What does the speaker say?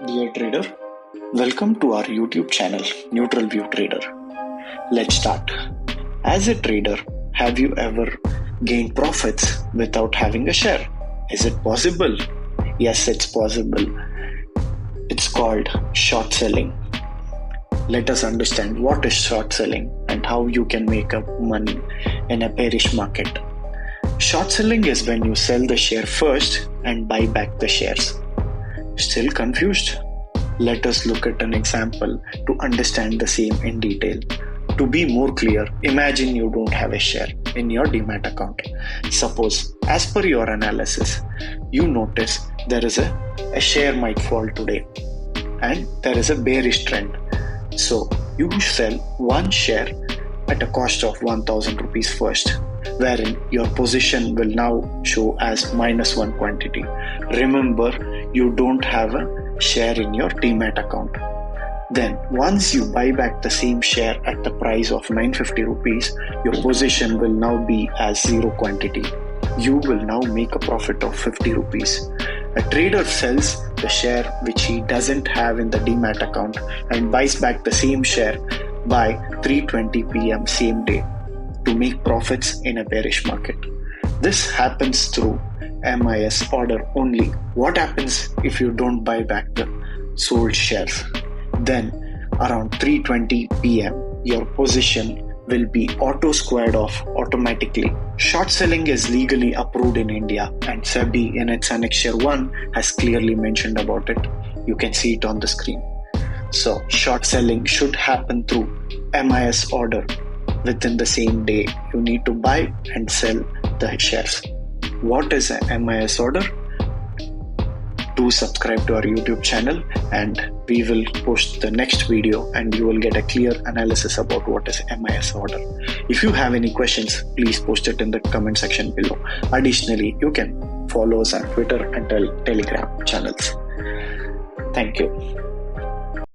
Dear trader, welcome to our YouTube channel, Neutral View Trader. Let's start. As a trader, have you ever gained profits without having a share? Is it possible? Yes, it's possible. It's called short selling. Let us understand what is short selling and how you can make up money in a bearish market. Short selling is when you sell the share first and buy back the shares. Still confused? Let us look at an example to understand the same in detail. To be more clear, imagine you don't have a share in your demat account. Suppose, as per your analysis, you notice there is a share might fall today and there is a bearish trend. So, you sell one share at a cost of 1000 rupees first, wherein your position will now show as -1 quantity. Remember, you don't have a share in your demat account. Then once you buy back the same share at the price of 950 rupees, your position will now be as 0 quantity. You will now make a profit of 50 rupees. A trader sells the share which he doesn't have in the demat account and buys back the same share by 3:20 p.m. same day to make profits in a bearish market. This happens through MIS order only. What happens if you don't buy back the sold shares? Then around 3:20 p.m. your position will be auto squared off automatically. Short selling is legally approved in India and SEBI in its Annexure 1 has clearly mentioned about it. You can see it on the screen. So short selling should happen through MIS order. Within the same day, you need to buy and sell the shares. What is an MIS order? Do subscribe to our YouTube channel and we will post the next video and you will get a clear analysis about what is MIS order. If you have any questions, please post it in the comment section below. Additionally, you can follow us on Twitter and Telegram channels. Thank you.